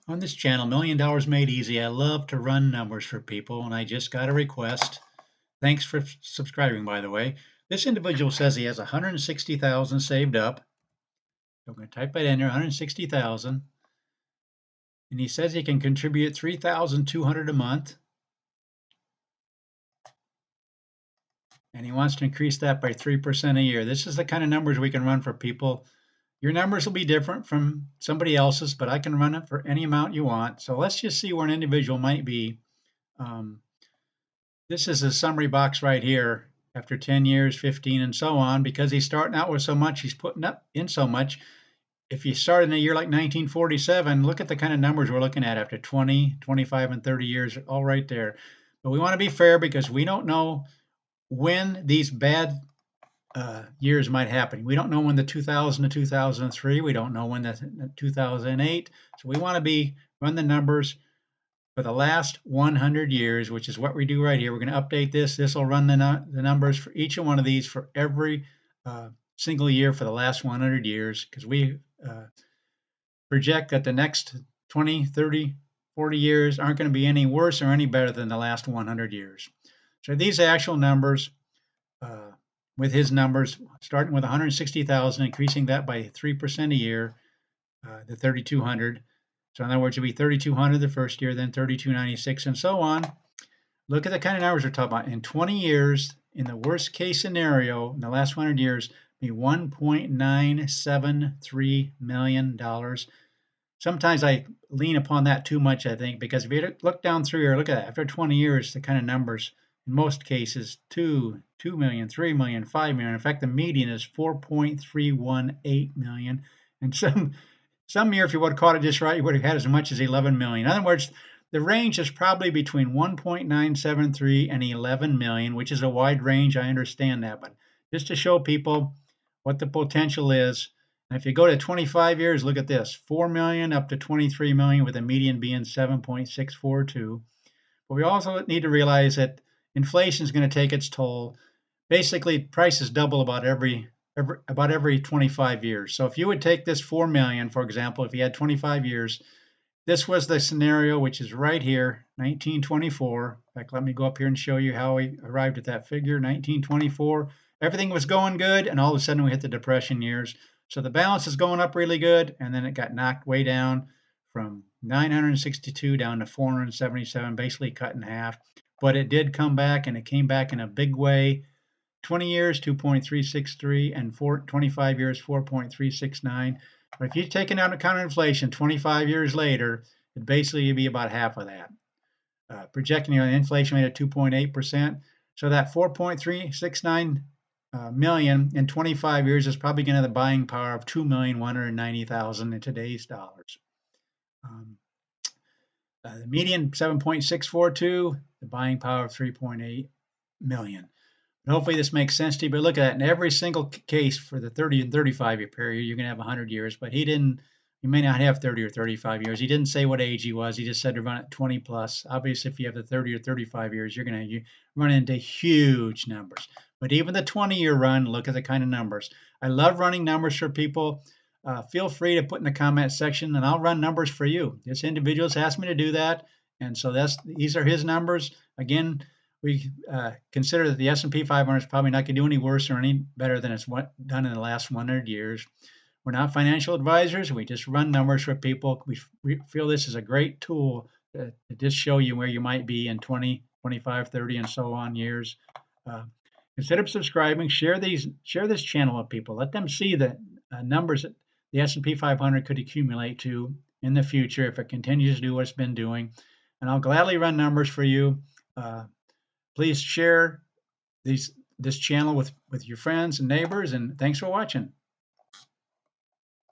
On this channel, $1 Million Made Easy, I love to run numbers for people, and I just got a request. Thanks for subscribing, by the way. This individual says he has 160,000 saved up. I'm going to type that in there, 160,000. And he says he can contribute 3,200 a month. And he wants to increase that by 3% a year. This is the kind of numbers we can run for people. Your numbers will be different from somebody else's, but I can run it for any amount you want. So let's just see where an individual might be. This is a summary box right here after 10 years, 15, and so on. Because he's starting out with so much, he's putting up in so much. If you start in a year like 1947, look at the kind of numbers we're looking at after 20, 25, and 30 years, all right there. But we want to be fair because we don't know when these bad years might happen. We don't know when the 2000 to 2003. We don't know when the 2008. So we want to run the numbers for the last 100 years, which is what we do right here. We're going to update this. This will run the numbers for each one of these for every single year for the last 100 years, because we project that the next 20, 30, 40 years aren't going to be any worse or any better than the last 100 years. So these actual numbers, with his numbers, starting with 160,000, increasing that by 3% a year, the 3,200. So in other words, it'll be 3,200 the first year, then 3,296, and so on. Look at the kind of numbers we're talking about. In 20 years, in the worst case scenario, in the last 100 years, be $1.973 million. Sometimes I lean upon that too much, I think, because if you look down through here, look at that. After 20 years, the kind of numbers, in most cases, 2 million, 3 million, 5 million. In fact, the median is 4.318 million. And some year, if you would have caught it just right, you would have had as much as 11 million. In other words, the range is probably between 1.973 and 11 million, which is a wide range. I understand that, but just to show people what the potential is. And if you go to 25 years, look at this, 4 million up to 23 million, with a median being 7.642. But we also need to realize that inflation is going to take its toll. Basically, prices double about every 25 years. So if you would take this 4 million, for example, if you had 25 years, this was the scenario, which is right here, 1924. In fact, let me go up here and show you how we arrived at that figure, 1924. Everything was going good, and all of a sudden we hit the Depression years. So the balance is going up really good, and then it got knocked way down from 962 down to 477, basically cut in half. But it did come back, and it came back in a big way. 20 years, 2.363, and 25 years, 4.369. But if you take into account inflation 25 years later, it basically would be about half of that. Projecting an inflation rate of 2.8%. So that 4.369 million in 25 years is probably going to have the buying power of 2,190,000 in today's dollars. The median 7.642, the buying power of 3.8 million. Hopefully this makes sense to you, but look at that. In every single case for the 30 and 35 year period, you're going to have 100 years, but he may not have 30 or 35 years. He didn't say what age he was. He just said to run at 20 plus. Obviously, if you have the 30 or 35 years, you're going to run into huge numbers. But even the 20-year run, look at the kind of numbers. I love running numbers for people. Feel free to put in the comment section, and I'll run numbers for you. This individual's asked me to do that, and so these are his numbers. Again, we consider that the S&P 500 is probably not going to do any worse or any better than it's done in the last 100 years. We're not financial advisors. We just run numbers for people. We feel this is a great tool to just show you where you might be in 20, 25, 30, and so on years. Instead of subscribing, share this channel with people. Let them see the numbers that the S&P 500 could accumulate to in the future if it continues to do what it's been doing. And I'll gladly run numbers for you. Please share this channel with your friends and neighbors, and thanks for watching.